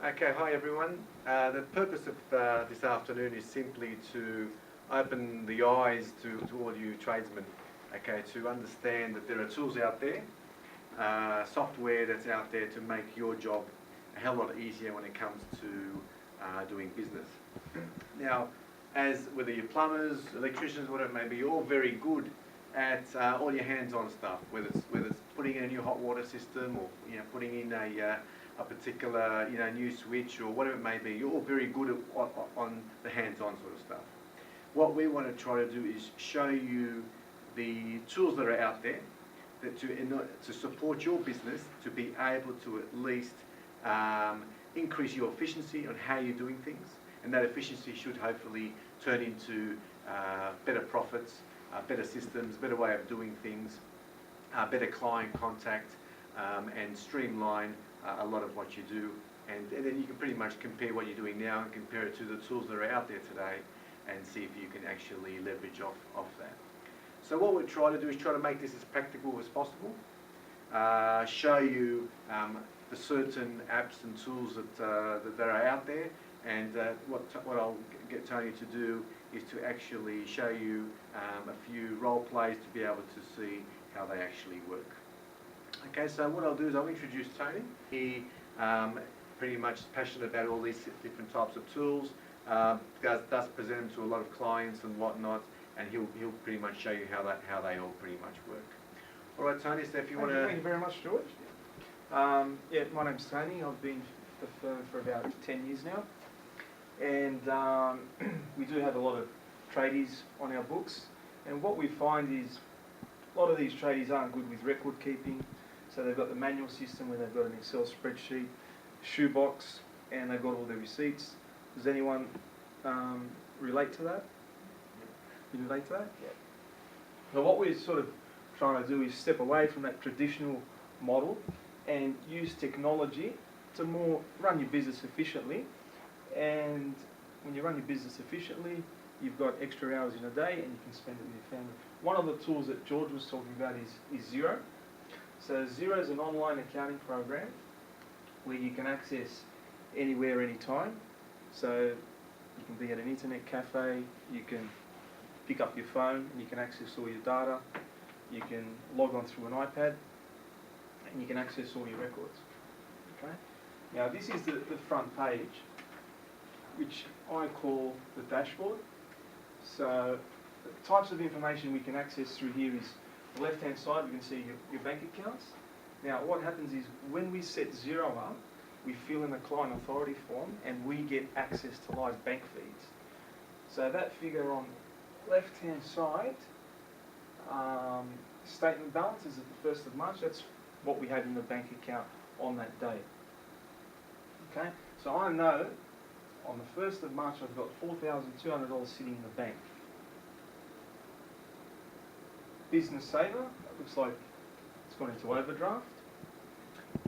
Okay, hi everyone. The purpose of this afternoon is simply to open the eyes to all you tradesmen, okay, to understand that there are tools out there, software that's out there to make your job a hell of a lot easier when it comes to doing business. Now, as whether you're plumbers, electricians, whatever it may be, you're all very good at all your hands-on stuff, whether it's putting in a new hot water system or putting in a particular new switch or whatever it may be. You're all very good at, on the hands-on sort of stuff. What we want to try to do is show you the tools that are out there that to support your business to be able to at least increase your efficiency on how you're doing things, and that efficiency should hopefully turn into better profits, better systems, better way of doing things, better client contact, and streamline a lot of what you do. And then you can pretty much compare what you're doing now and compare it to the tools that are out there today and see if you can actually leverage off that. So what we're trying to do is try to make this as practical as possible, show you the certain apps and tools that are out there, and what I'll get Tony to do is to actually show you a few role plays to be able to see how they actually work. Okay, so what I'll do is I'll introduce Tony. He pretty much is passionate about all these different types of tools, does present them to a lot of clients and whatnot, and he'll pretty much show you how they all pretty much work. All right, Tony, so if you want to... Thank you very much, George. Yeah, my name's Tony. I've been with the firm for about 10 years now. And we do have a lot of tradies on our books. And what we find is a lot of these tradies aren't good with record keeping. So they've got the manual system where they've got an Excel spreadsheet, shoebox, and they've got all their receipts. Does anyone relate to that? You relate to that? Yeah. So what we're sort of trying to do is step away from that traditional model and use technology to more run your business efficiently. And when you run your business efficiently, you've got extra hours in a day and you can spend it with your family. One of the tools that George was talking about is Xero. So Xero is an online accounting program where you can access anywhere, anytime. So you can be at an internet cafe, you can pick up your phone and you can access all your data. You can log on through an iPad and you can access all your records. Okay. Now this is the front page, which I call the dashboard. So the types of information we can access through here is the left-hand side, we can see your bank accounts. Now what happens is when we set Xero up, we fill in a client authority form and we get access to live bank feeds. So that figure on left-hand side, statement balance is at the 1st of March. That's what we had in the bank account on that day. Okay, so I know on the 1st of March I've got $4,200 sitting in the bank. Business saver, it looks like it's gone into overdraft.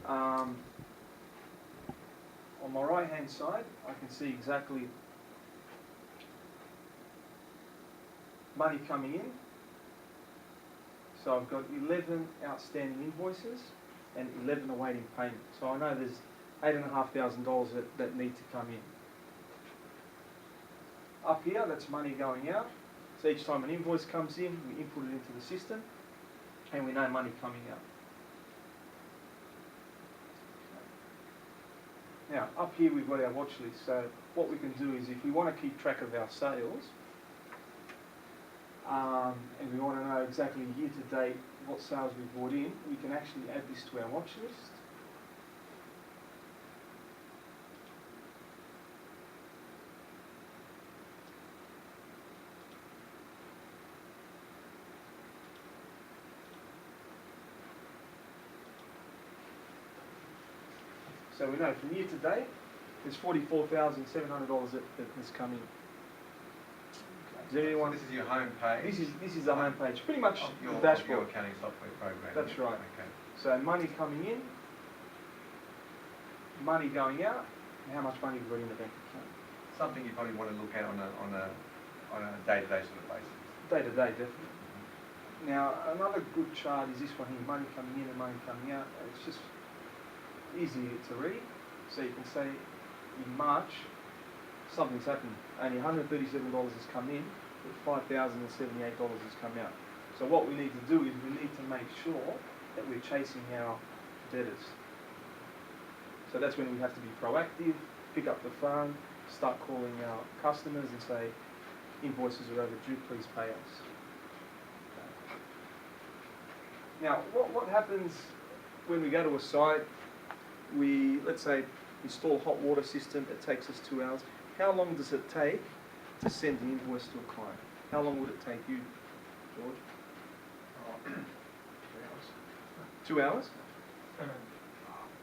On my right hand side I can see exactly money coming in. So I've got 11 outstanding invoices and 11 awaiting payment. So I know there's $8,500 that need to come in. Up here, that's money going out. So each time an invoice comes in, we input it into the system and we know money coming out. Now, up here we've got our watch list. So what we can do is if we want to keep track of our sales, and we want to know exactly year to date what sales we've brought in, we can actually add this to our watch list. So we know from year to date, there's $44,700 that has come in. Does anyone? So this is your home page? This is the home page, pretty much your the dashboard. Your accounting software program. That's right. Okay. So money coming in, money going out, and how much money we've got in the bank account. Something you probably want to look at on a day-to-day sort of basis. Day-to-day, definitely. Now, another good chart is this one here, money coming in and money coming out. It's just easy to read. So you can say in March, something's happened. Only $137 has come in, but $5,078 has come out. So what we need to do is we need to make sure that we're chasing our debtors. So that's when we have to be proactive, pick up the phone, start calling our customers and say, invoices are overdue, please pay us. Now, what happens when we go to a site, let's say, install a hot water system, it takes us 2 hours. How long does it take to send the invoice to a client? How long would it take you, George? 2 hours?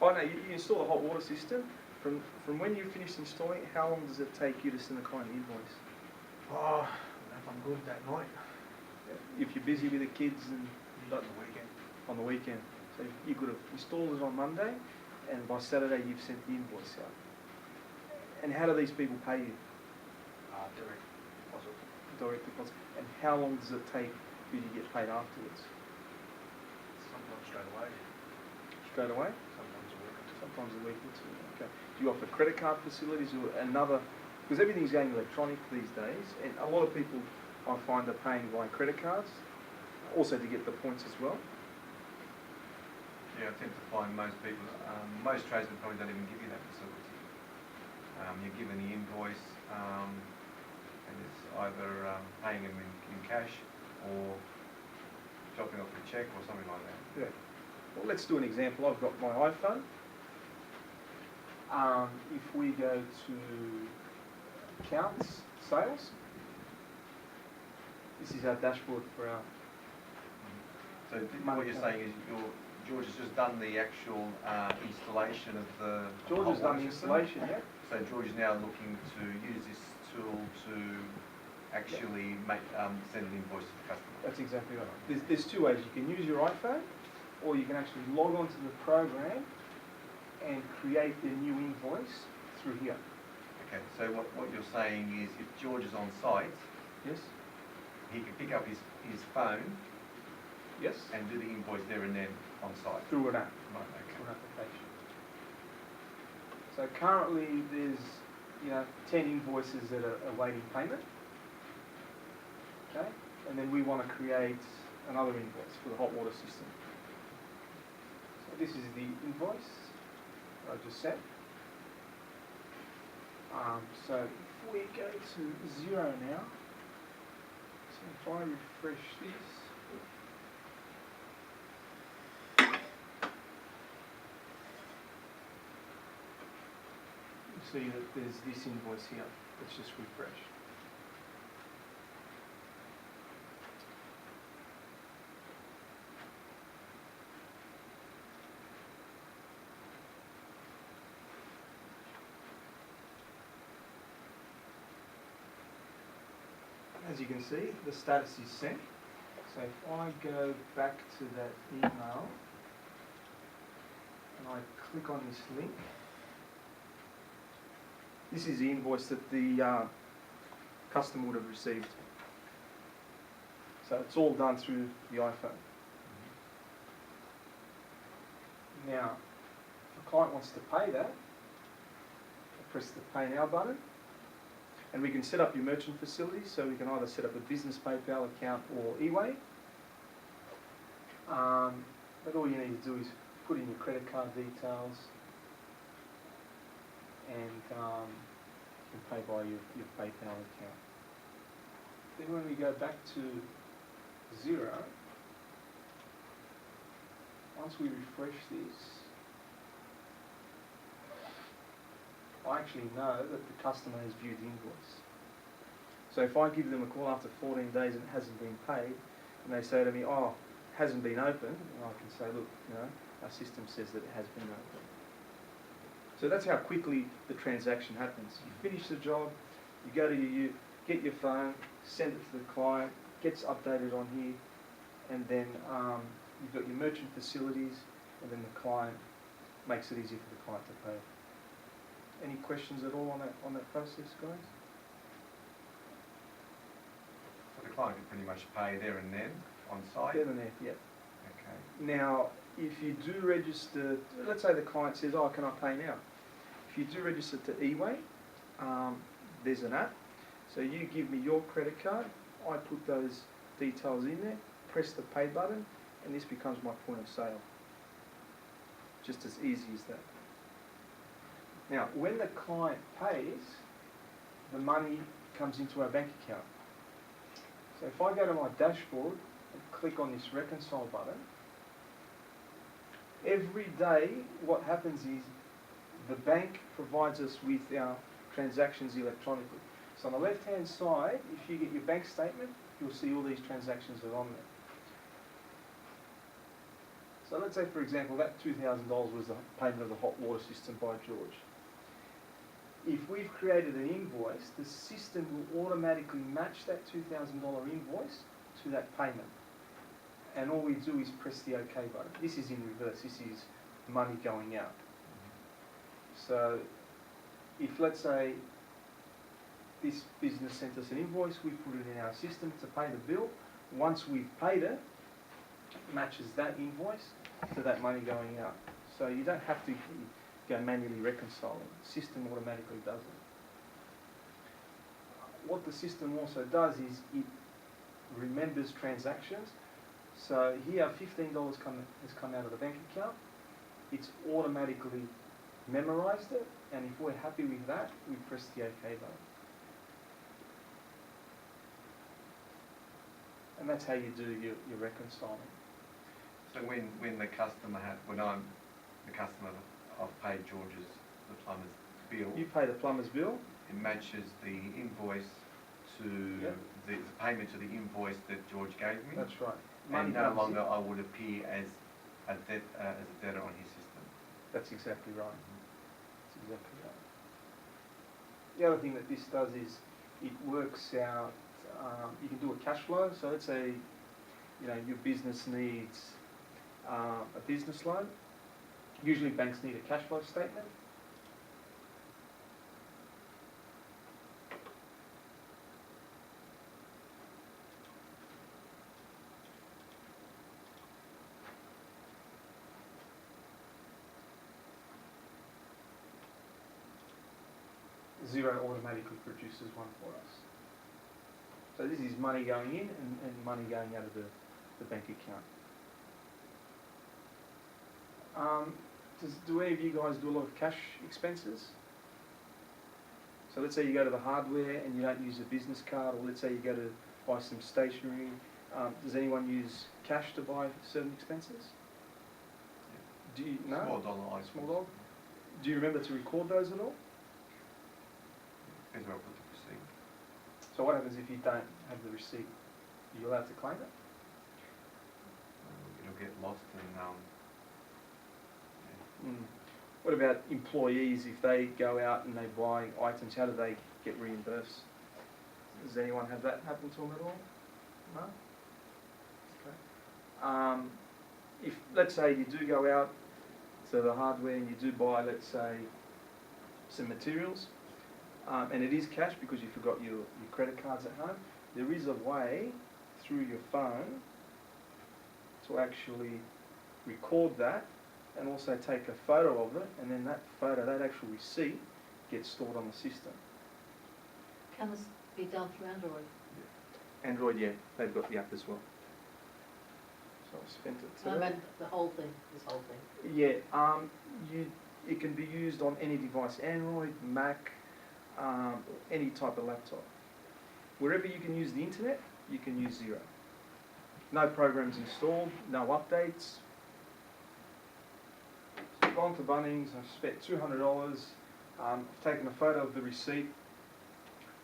Oh no, you install a hot water system. From when you finish installing it, how long does it take you to send the client an invoice? Oh, if I'm good that night. If you're busy with the kids and On the weekend. on the weekend. So you could have installed it on Monday, and by Saturday you've sent the invoice out. And how do these people pay you? Direct deposit. Direct deposit. And how long does it take for you to get paid afterwards? Sometimes straight away. Straight away? Sometimes a week or two. Sometimes a week or two. Okay. Do you offer credit card facilities or another? Because everything's going electronic these days, and a lot of people I find are paying by credit cards, also to get the points as well. Yeah, I tend to find most people, most tradesmen probably don't even give you that facility. You're given the invoice, and it's either paying them in cash or dropping off a cheque or something like that. Yeah. Well, let's do an example. I've got my iPhone. If we go to accounts, sales, this is our dashboard for our. So what you're saying is George has just done the actual installation of the George has done the installation, yeah. So George is now looking to use this tool to actually send an invoice to the customer. That's exactly right. There's two ways. You can use your iPhone, or you can actually log onto the program and create the new invoice through here. Okay, so what you're saying is if George is on site, Yes? he can pick up his phone Yes? and do the invoice there and then on site. Through an app. Right, Through okay. an application. So currently there's 10 invoices that are awaiting payment. Okay? And then we want to create another invoice for the hot water system. So this is the invoice I just sent. So if we go to Xero now, so if I refresh this, you see that there's this invoice here. Let's just refresh. As you can see, the status is sent. So if I go back to that email and I click on this link, this is the invoice that the customer would have received. So it's all done through the iPhone. Now, if a client wants to pay that, I press the Pay Now button. And we can set up your merchant facilities, so we can either set up a business PayPal account or eWay. But all you need to do is put in your credit card details and you can pay by your PayPal account. Then when we go back to Xero, once we refresh this, I actually know that the customer has viewed the invoice. So if I give them a call after 14 days and it hasn't been paid, and they say to me, oh, it hasn't been opened, and I can say, look, our system says that it has been opened. So that's how quickly the transaction happens. You finish the job, you go to get your phone, send it to the client, gets updated on here, and then you've got your merchant facilities, and then the client makes it easy for the client to pay. Any questions at all on that process, guys? So the client can pretty much pay there and then on site? There and there, yeah. Okay. Now, if you do register, let's say the client says, oh, can I pay now? If If you do register to eWay, there's an app. So you give me your credit card, I put those details in there, press the pay button, and this becomes my point of sale. Just as easy as that. Now, when the client pays, the money comes into our bank account. So if I go to my dashboard and click on this reconcile button, every day what happens is the bank provides us with our transactions electronically. So on the left hand side, if you get your bank statement, you'll see all these transactions are on there. So let's say, for example, that $2,000 was the payment of the hot water system by George. If we've created an invoice, the system will automatically match that $2,000 invoice to that payment. And all we do is press the OK button. This is in reverse. This is money going out. So if, let's say, this business sent us an invoice, we put it in our system to pay the bill. Once we've paid it, it matches that invoice to that money going out. So you don't have to go manually reconcile it. The system automatically does it. What the system also does is it remembers transactions. So here $15 has come out of the bank account. It's automatically memorized it, and if we're happy with that, we press the OK button. And that's how you do your reconciling. So when the customer when I'm the customer, I've paid George's, the plumber's bill. You pay the plumber's bill. It matches the invoice to the payment to the invoice that George gave me. That's right. And no longer I would appear as a debtor on his system. That's exactly right. That's exactly right. The other thing that this does is it works out. You can do a cash flow. So let's say, your business needs a business loan. Usually banks need a cash flow statement. Xero automatically produces one for us. So this is money going in and money going out of the bank account. Do any of you guys do a lot of cash expenses? So let's say you go to the hardware and you don't use a business card, or let's say you go to buy some stationery. Does anyone use cash to buy certain expenses? Do you, no? Small dollar items. Small dollar? Do you remember to record those at all? Depends where I put the receipt. So what happens if you don't have the receipt? Are you allowed to claim it? It'll get lost and What about employees? If they go out and they buy items, how do they get reimbursed? Does anyone have that happen to them at all? No? Okay. If, let's say, you do go out to the hardware and you do buy, let's say, some materials, and it is cash because you forgot your credit cards at home, there is a way through your phone to actually record that and also take a photo of it, and then that photo, that actual receipt, gets stored on the system. Can this be done through Android? Android, yeah, they've got the app as well. So I spent it I today. meant the whole thing, this whole thing. Yeah, it can be used on any device, Android, Mac, any type of laptop. Wherever you can use the internet, you can use Xero. No programs installed, no updates. So I've gone to Bunnings, I've spent $200, I've taken a photo of the receipt,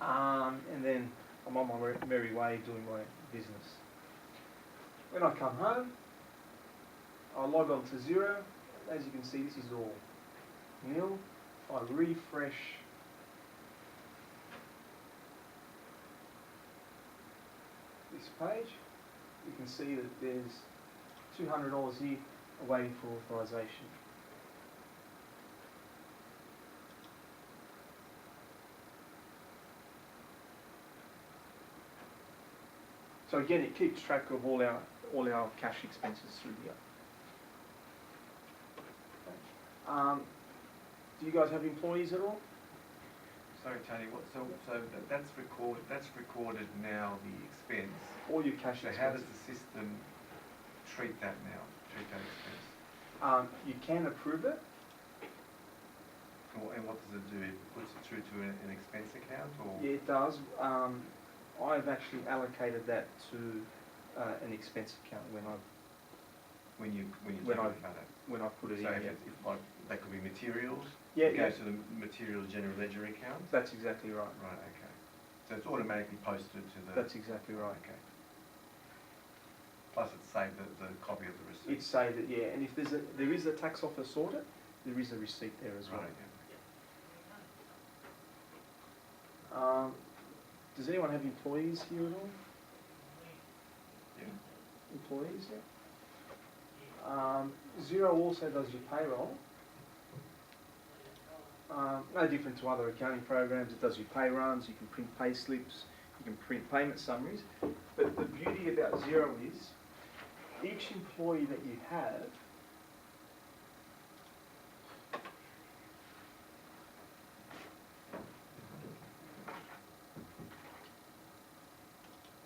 and then I'm on my merry way doing my business. When I come home, I log on to Xero. As you can see, this is all nil. If I refresh this page, you can see that there's $200 here awaiting for authorization. So again, it keeps track of all our cash expenses through here. Do you guys have employees at all? Sorry, Tony, that's recorded now, the expense. All your cash So how does expenses. the system treat that now, treat that expense? You can approve it. And what does it do? It puts it through to an expense account, or? Yeah, it does. I've actually allocated that to an expense account when I When you When take I- a cut it? when I put it So in. if Yeah. it's, if like, that could be materials? Yeah, It yeah. goes to the materials general ledger account? That's exactly right. Right, okay. So it's automatically posted to the? That's exactly right. Okay. Plus it's saved the copy of the receipt? It's saved it, yeah. And if there is a tax office audit, there is a receipt there as well. Right, Does anyone have employees here at all? yeah. Employees, yeah. Xero also does your payroll. No different to other accounting programs. It does your pay runs, you can print pay slips, you can print payment summaries. But the beauty about Xero is each employee that you have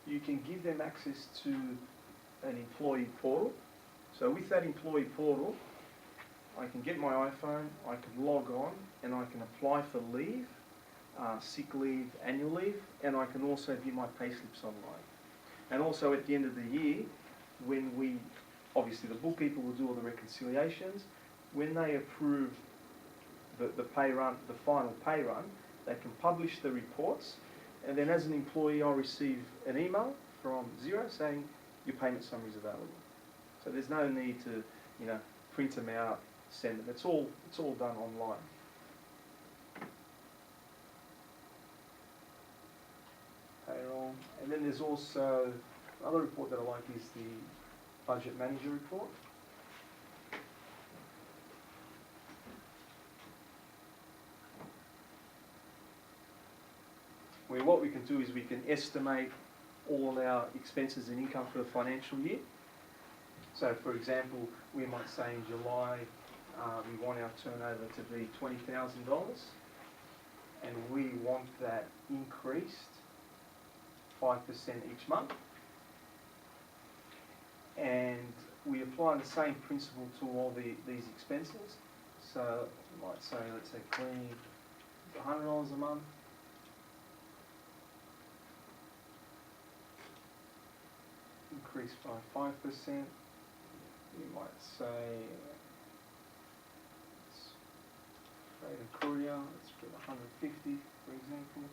you can give them access to an employee portal. So with that employee portal, I can get my iPhone, I can log on, and I can apply for leave, sick leave, annual leave, and I can also view my payslips online. And also at the end of the year, when we, obviously the bookkeeper will do all the reconciliations, when they approve the pay run, the final pay run, they can publish the reports, and then as an employee I'll receive an email from Xero saying your payment summary is available. So there's no need to, print them out, send them. It's all done online. Payroll. And then there's also another report that I like is the budget manager report. Where what we can do is we can estimate all our expenses and income for the financial year. So for example, we might say in July we want our turnover to be $20,000 and we want that increased 5% each month. And we apply the same principle to all these expenses. So we might say, let's say cleaning is $100 a month. Increased by 5%. You might say, freight and courier, let's put 150 for example.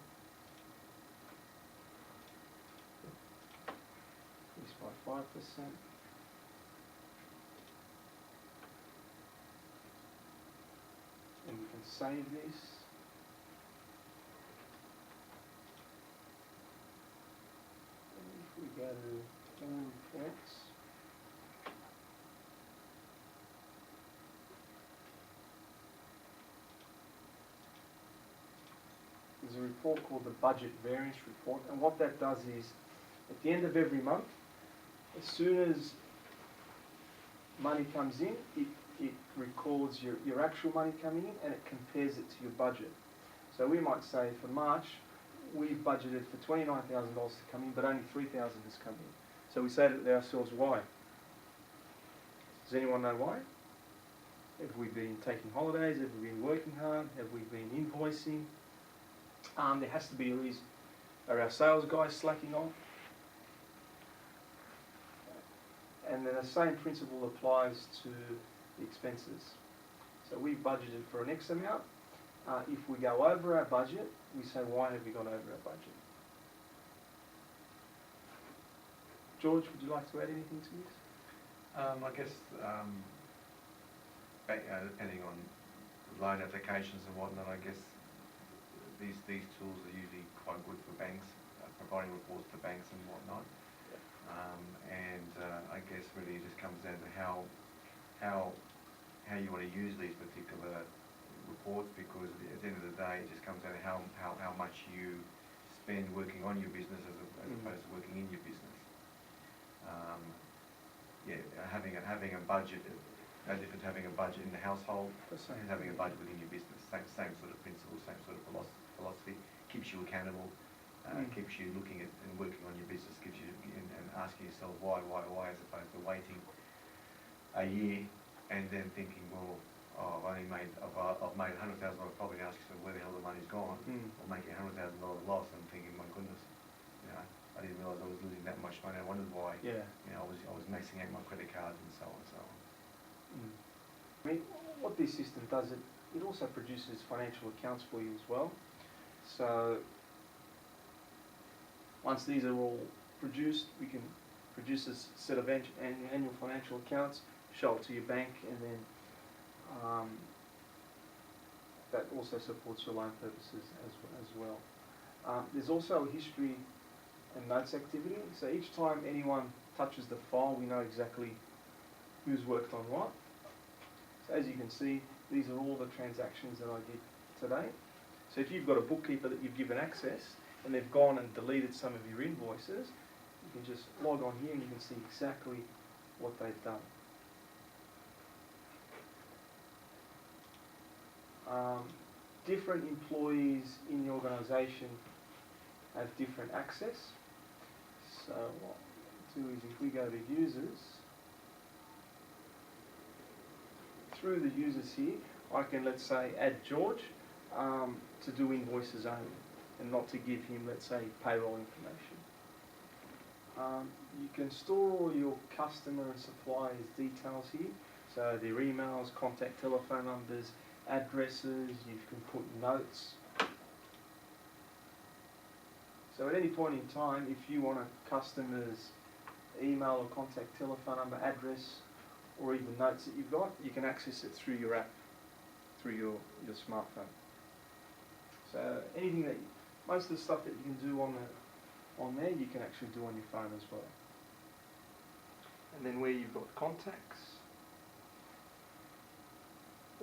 Increased by 5%. And we can save this. And if we go to all reports, there's a report called the Budget Variance Report, and what that does is, at the end of every month, as soon as money comes in, it records your actual money coming in and it compares it to your budget. So we might say for March, we've budgeted for $29,000 to come in, but only $3,000 has come in. So we say to ourselves, why? Does anyone know why? Have we been taking holidays? Have we been working hard? Have we been invoicing? There has to be a reason. Are our sales guys slacking off? And then the same principle applies to the expenses. So we've budgeted for an X amount. If we go over our budget, we say, why have we gone over our budget? George, would you like to add anything to this? I guess, depending on loan applications and whatnot, I guess these tools are usually quite good for banks, providing reports to banks and whatnot. I guess really it just comes down to how you want to use these particular reports, because at the end of the day, it just comes down to how much you spend working on your business as opposed to working in your business. Having a budget, no different to having a budget in the household The same. and having a budget within your business. same sort of principle, same sort of philosophy. Keeps you accountable, keeps you looking at and working on your business, gives you and asking yourself why, as opposed to waiting a year and then thinking, well, oh, I've made $100,000 profit, and asking where the hell the money's gone, or making $100,000 loss. I'm thinking, my goodness, you know, I didn't realise I was losing that much money. I wondered why. Yeah. You know, I was maxing out my credit cards and so on and so on. I mean, what this system does, it also produces financial accounts for you as well. So once these are all produced, we can produce a set of annual financial accounts, show it to your bank, and then that also supports your loan purposes as well. There's also a history and notes activity. So each time anyone touches the file, we know exactly who's worked on what. So as you can see, these are all the transactions that I did today. So if you've got a bookkeeper that you've given access and they've gone and deleted some of your invoices, you can just log on here and you can see exactly what they've done. Different employees in the organisation have different access. So what we'll do is if we go to users, through the users here, I can, let's say, add George to do invoices only and not to give him, let's say, payroll information. You can store all your customer and suppliers' details here, so their emails, contact telephone numbers, addresses, you can put notes. So at any point in time, if you want a customer's email or contact telephone number, address, or even notes that you've got, you can access it through your app, through your smartphone. So anything that, most of the stuff that you can do on there, you can actually do on your phone as well. And then where you've got contacts,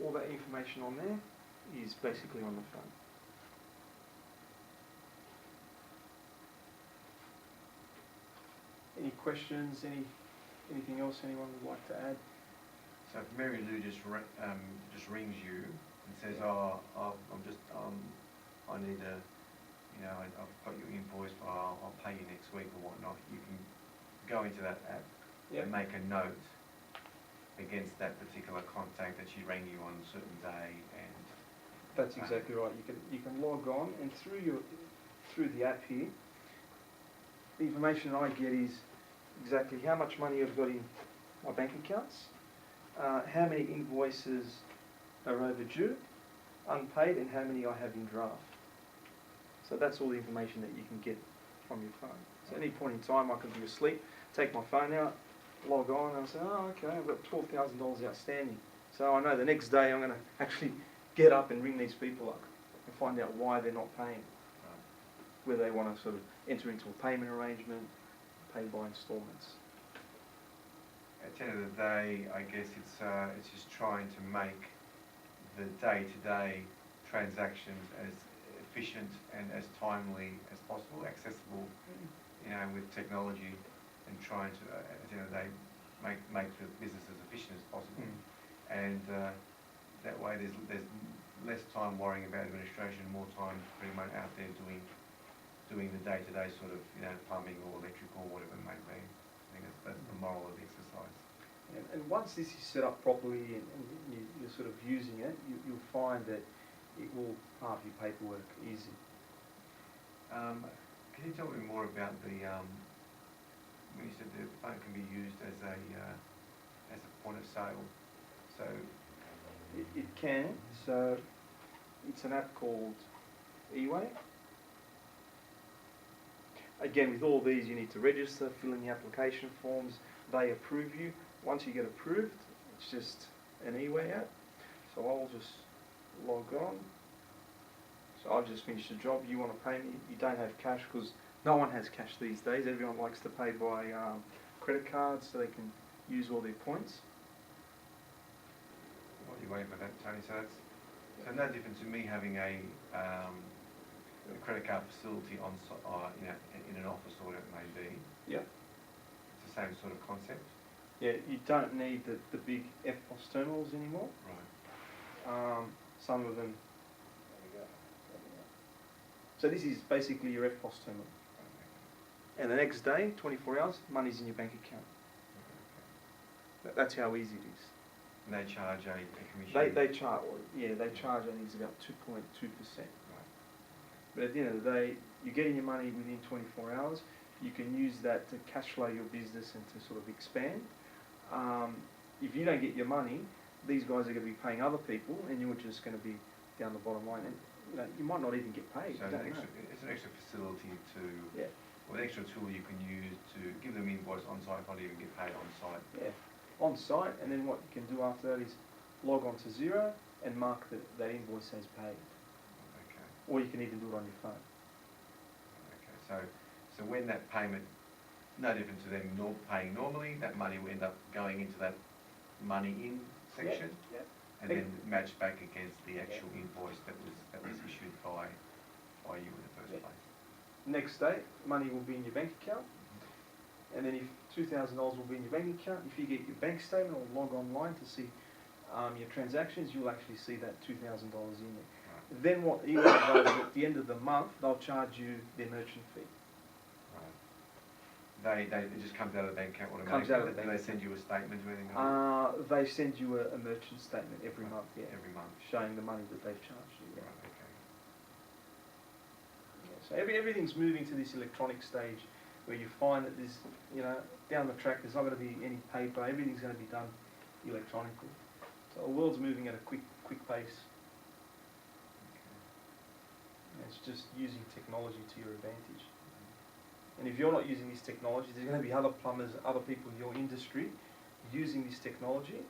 all that information on there is basically on the phone. Any questions? Anything else anyone would like to add? So if Mary Lou just rings you and says, oh, I need a, you know, I've got your invoice, but I'll pay you next week or whatnot, you can go into that app and make a note against that particular contact that she rang you on a certain day, and that's exactly right. You can log on, and through the app here, the information I get is exactly how much money I've got in my bank accounts, how many invoices are overdue, unpaid, and how many I have in draft. So that's all the information that you can get from your phone. So at any point in time, I can be asleep, take my phone out, log on, and I say, oh, okay, I've got $12,000 outstanding. So I know the next day I'm going to actually get up and ring these people up and find out why they're not paying, whether they want to sort of enter into a payment arrangement, pay by instalments. At the end of the day, I guess it's just trying to make the day-to-day transactions as efficient and as timely as possible, accessible, you know, with technology, and trying to, at the end of the day, make the business as efficient as possible. And that way there's less time worrying about administration, more time pretty much out there doing the day-to-day sort of, you know, plumbing or electrical or whatever it may be. I think that's the moral of the exercise. And once this is set up properly and you're sort of using it, you'll find that it will halve your paperwork easy. Can you tell me more about the, when you said the phone can be used as a point of sale? So it can. So it's an app called eWay. Again, with all these, you need to register, fill in the application forms. They approve you. Once you get approved, it's just an eWay app. So I'll just log on. So I've just finished the job. You want to pay me? You don't have cash because no one has cash these days. Everyone likes to pay by credit cards so they can use all their points. What are you waiting for that, Tony? So no different to me having a credit card facility on, you know, in an office or whatever it may be. Yeah. It's the same sort of concept. Yeah, you don't need the big FPOS terminals anymore. Right. Some of them So this is basically your FPOS terminal. And the next day, 24 hours, money's in your bank account. That's how easy it is. And they charge a commission? They charge, they charge, I think it's about 2.2%. But at the end of the day, you're getting your money within 24 hours. You can use that to cash flow your business and to sort of expand. If you don't get your money, these guys are going to be paying other people, and you're just going to be down the bottom line. And you might not even get paid. So it's an extra facility to, or an extra tool you can use to give them invoice on site, not even get paid on site. Yeah, on site, and then what you can do after that is log on to Xero and mark that invoice as paid. Okay. Or you can even do it on your phone. Okay, so when that payment, no different to them paying normally, that money will end up going into that money in section, and then matched back against the actual invoice that was issued by you in the first place. Next day, money will be in your bank account, and then if $2,000 will be in your bank account. If you get your bank statement or log online to see your transactions, you'll actually see that $2,000 in there. Right. Then what Xero does is at the end of the month, they'll charge you their merchant fee. It just comes out of the bank account automatically? Comes out of the bank Do they send you a statement or anything? They send you a merchant statement every month, Every month? showing the money that they've charged you. Right, okay. So everything's moving to this electronic stage where you find that there's, down the track, there's not going to be any paper, everything's going to be done electronically. So the world's moving at a quick pace. And it's just using technology to your advantage. And if you're not using this technology, there's going to be other plumbers, other people in your industry using this technology,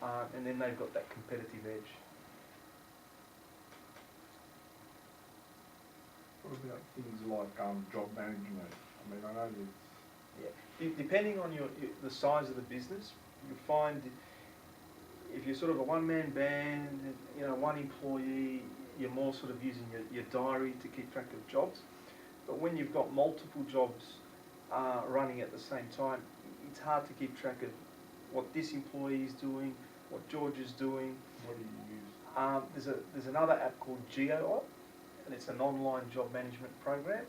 and then they've got that competitive edge. What about things like job management? I mean, I know there's... Depending on the size of the business, you find if you're sort of a one-man band, one employee, you're more sort of using your diary to keep track of jobs. But when you've got multiple jobs running at the same time, it's hard to keep track of what this employee is doing, what George is doing. What do you use? There's another app called Xero, and it's an online job management program.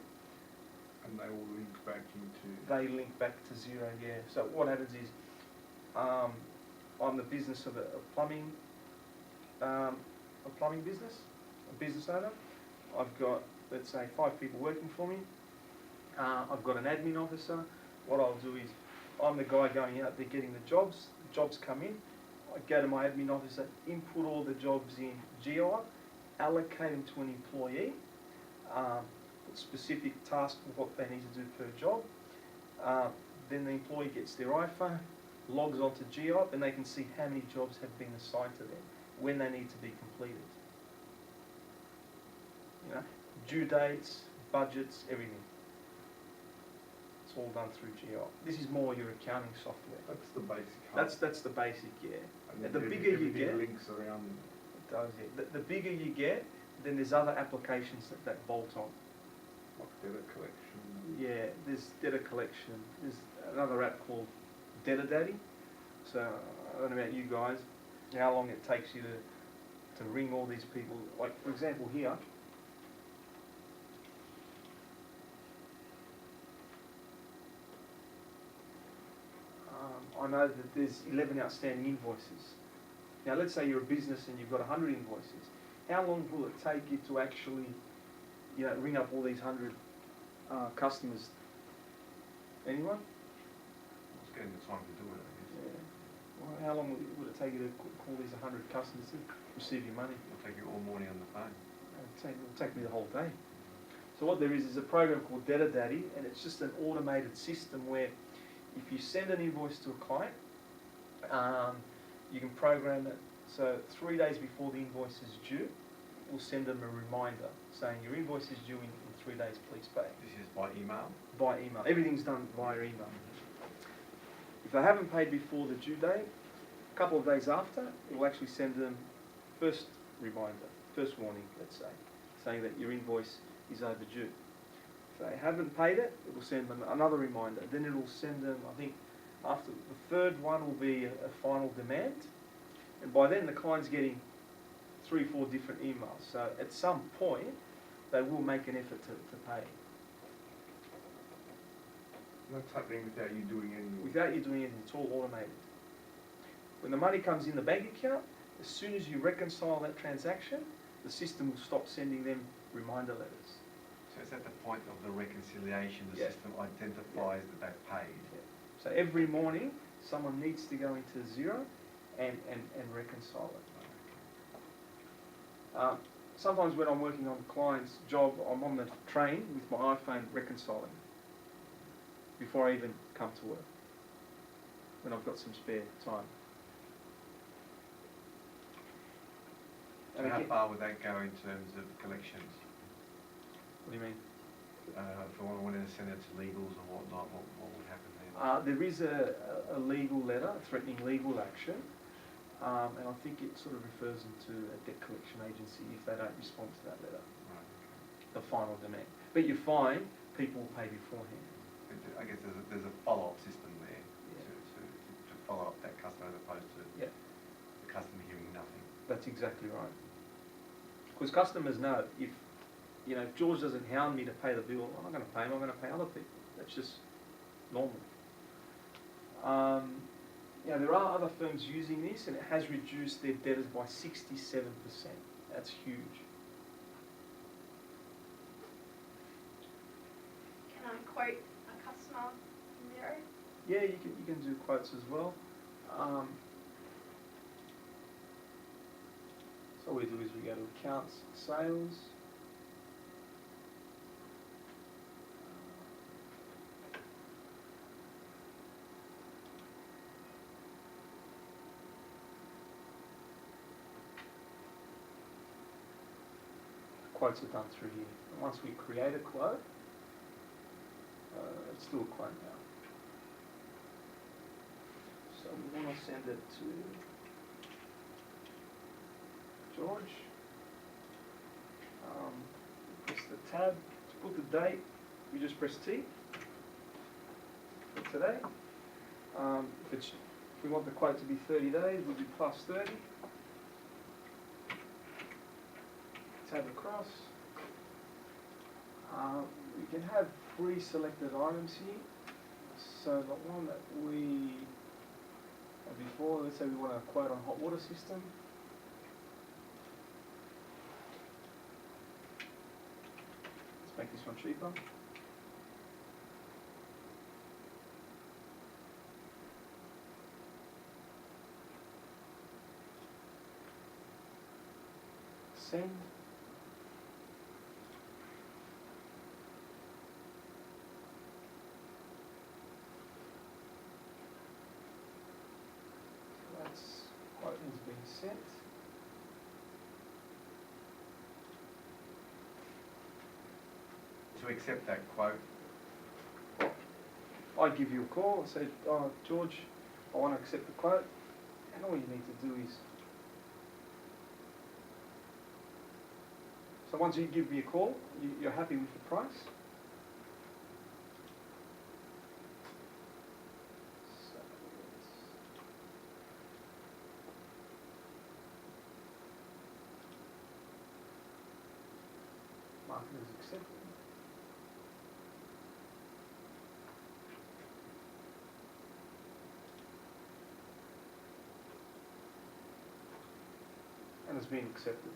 And they all link back into... They link back to Xero, yeah. So what happens is, I'm the business of a plumbing business, a business owner. I've got, let's say, 5 people working for me. I've got an admin officer. What I'll do is, I'm the guy going out there getting the jobs come in. I go to my admin officer, input all the jobs in Xero, allocate them to an employee, put specific tasks of what they need to do per job. Then the employee gets their iPhone, logs onto Xero, and they can see how many jobs have been assigned to them, when they need to be completed. Due dates, budgets, everything. It's all done through Xero. This is more your accounting software. That's the basic. That's the basic, yeah. And the bigger you get, links around. it does, yeah. The bigger you get, then there's other applications that bolt on. Like data collection. Yeah, there's data collection. There's another app called Data Daddy. So I don't know about you guys, how long it takes you to ring all these people. Like for example here, I know that there's 11 outstanding invoices. Now let's say you're a business and you've got 100 invoices. How long will it take you to actually, ring up all these 100 customers? Anyone? It's getting the time to do it, I guess. Yeah. Well, how long would it take you to call these 100 customers to receive your money? It'll take you all morning on the phone. It'll take me the whole day. So what there is a program called Data Daddy, and it's just an automated system where if you send an invoice to a client, you can program it so 3 days before the invoice is due, we'll send them a reminder saying your invoice is due in 3 days, please pay. This is by email? By email. Everything's done via email. If they haven't paid before the due date, a couple of days after, it will actually send them first reminder, first warning, let's say, saying that your invoice is overdue. If they haven't paid it, it will send them another reminder. Then it will send them, I think, after the third one will be a final demand. And by then the client's getting 3 or 4 different emails. So at some point, they will make an effort to pay. That's happening without you doing anything. Without you doing anything, it's all automated. When the money comes in the bank account, as soon as you reconcile that transaction, the system will stop sending them reminder letters. So it's at the point of the reconciliation, the Yeah. system system identifies that they've paid. So every morning, someone needs to go into Xero and reconcile it. Sometimes when I'm working on a client's job, I'm on the train with my iPhone reconciling before I even come to work, when I've got some spare time. So how far would that go in terms of collections? What do you mean? If I wanted to send it to legals or whatnot, what would happen then? There is a legal letter threatening legal action, and I think it sort of refers them to a debt collection agency if they don't respond to that letter, Right, the final demand. But you find people will pay beforehand. okay. I guess there's a follow-up system there Yeah. to follow up that customer as opposed to Yeah. the customer hearing nothing. That's exactly right. Because customers know if George doesn't hound me to pay the bill, I'm not going to pay him, I'm going to pay other people. That's just normal. There are other firms using this, and it has reduced their debtors by 67%. That's huge. Can I quote a customer in Xero? Yeah, you can do quotes as well. So what we do is we go to accounts, sales. Quotes are done through here. And once we create a quote, let's do a quote now. So we want to send it to George. Press the tab to put the date. We just press T for today. If we want the quote to be 30 days, we'll do plus 30. Tab across. We can have pre-selected items here. So the one that we had before, let's say we want a quote on hot water system. Let's make this one cheaper. Send. That's quote is being sent. To accept that quote, I give you a call and say, oh, George, I want to accept the quote. And all you need to do is, so once you give me a call, you're happy with the price. So mark it as accepted. And it's been accepted.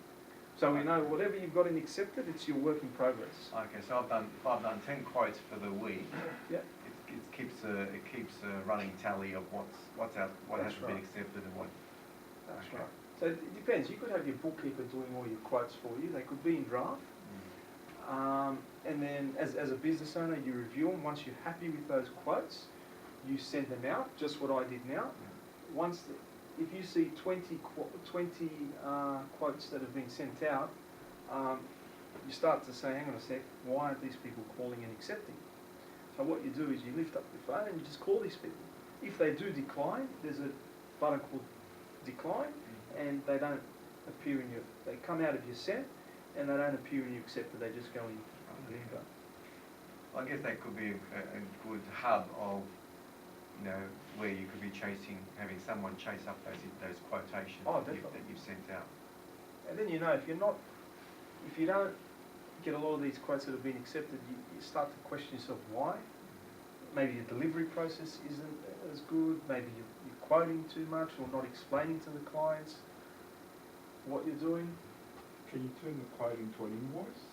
So we know whatever you've got in accepted, it's your work in progress. okay, so if I've done 10 quotes for the week, Yeah. it keeps a running tally of what That's hasn't been right. accepted and what. That's Okay. right. So it depends. You could have your bookkeeper doing all your quotes for you. They could be in draft. And then as a business owner, you review them. Once you're happy with those quotes, you send them out, just what I did now. If you see 20 quotes that have been sent out, you start to say, hang on a sec, why aren't these people calling and accepting? So what you do is you lift up your phone and you just call these people. If they do decline, there's a button called decline, and they don't appear in they come out of your set, and they don't appear in your accepted, they just go in limbo. I guess that could be a good hub of, where you could be having someone chase up those quotations Oh, that definitely. you've sent out. And then if you don't get a lot of these quotes that have been accepted, you start to question yourself why. Maybe your delivery process isn't as good, maybe you're quoting too much or not explaining to the clients what you're doing. Can you turn the quote into an invoice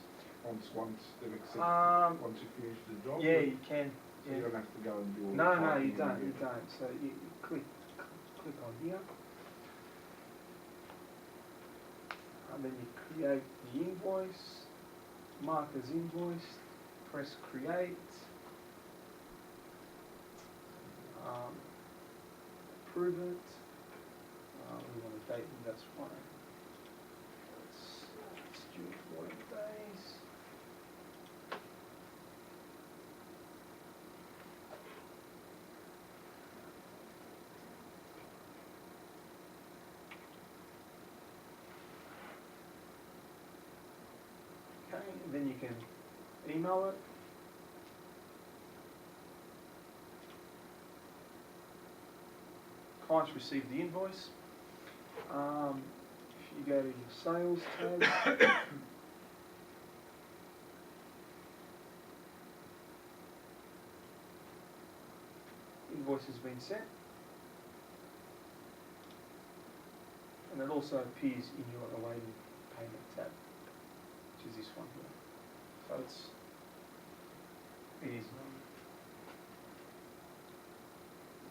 once they've accepted, once you finish the job? Yeah, you can. So you don't have to go and do all the No, typing you don't, again. So you click on here. And then you create the invoice, mark as invoice, press create. Approve it. We want a date, and that's fine. It's due 40 days. Okay, and then you can email it. Clients receive the invoice. If you go to your sales tab, invoice has been sent, and it also appears in your awaiting payment tab, which is this one here. So it is.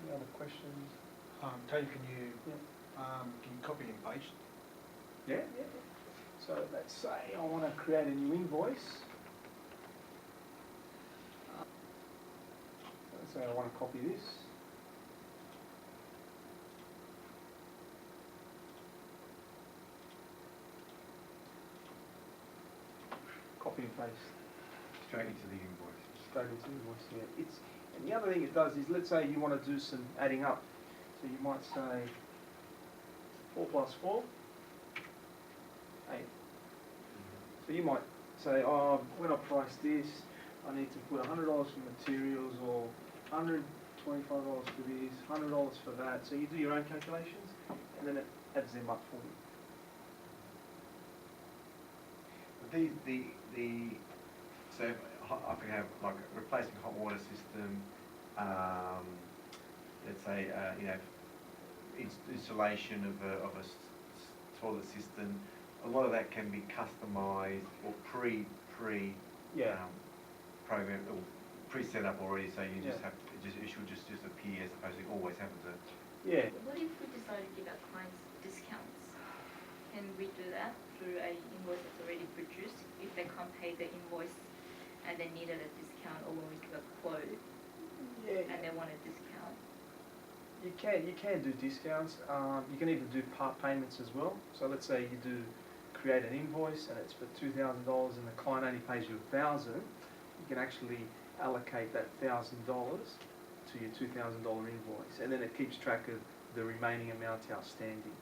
Any other questions? Tony, can you Yeah. can you copy and paste? Yeah. So let's say I want to create a new invoice. Let's say I want to copy this. Copy and paste Straight into the invoice. straight into the invoice here. And the other thing it does is, let's say you want to do some adding up. So you might say 4 plus 4, 8. So you might say, oh, when I price this, I need to put $100 for materials, or $125 for this, $100 for that. So you do your own calculations, and then it adds them up for you. So I could have like a replacing hot water system, let's say, installation of a toilet system. A lot of that can be customised or programmed or pre-set up already. So you just have to, it should just appear as opposed to always having to. Yeah. What if we decide to give our clients discounts? Can we do that through a invoice that's already produced if they can't pay the invoice and they needed a discount, or when we give a quote and they want a discount? You can do discounts. You can even do part payments as well. So let's say you do create an invoice and it's for $2,000 and the client only pays you $1,000. You can actually allocate that $1,000 to your $2,000 invoice, and then it keeps track of the remaining amount outstanding.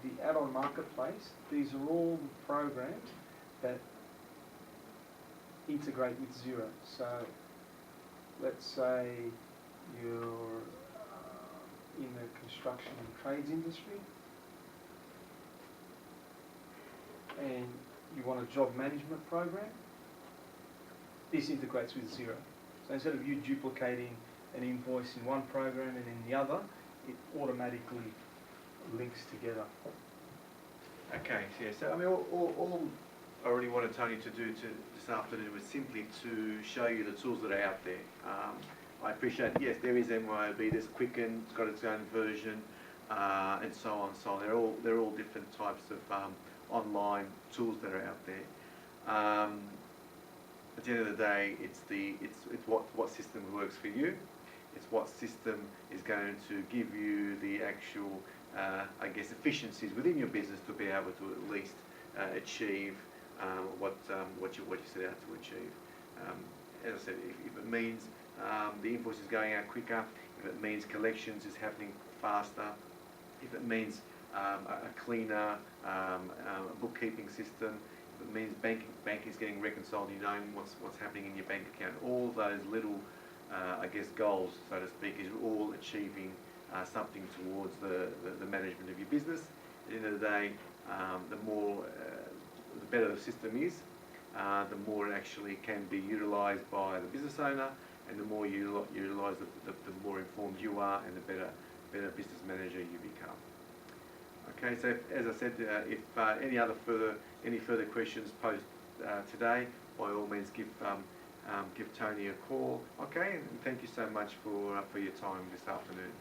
The add-on marketplace, these are all programs that integrate with Xero. So let's say you're in the construction and trades industry and you want a job management program. This integrates with Xero. So instead of you duplicating an invoice in one program and in the other, it automatically links together. Okay, so I mean, all I really wanted Tony to do this afternoon was simply to show you the tools that are out there. I appreciate, yes, there is MYOB, there's Quicken, it's got its own version, and so on. So they're all different types of online tools that are out there. At the end of the day, it's what system works for you. It's what system is going to give you the actual, I guess, efficiencies within your business to be able to at least achieve what you set out to achieve. As I said, if it means the invoice is going out quicker, if it means collections is happening faster, if it means a cleaner bookkeeping system, if it means bank is getting reconciled, you know what's happening in your bank account, all those little, I guess, goals, so to speak, is all achieving something towards the management of your business. At the end of the day, the better the system is, the more it actually can be utilised by the business owner, and the more you utilise it, the more informed you are, and the better business manager you become. Okay, so as I said, if any further questions posed today, by all means give Tony a call. Okay, and thank you so much for your time this afternoon.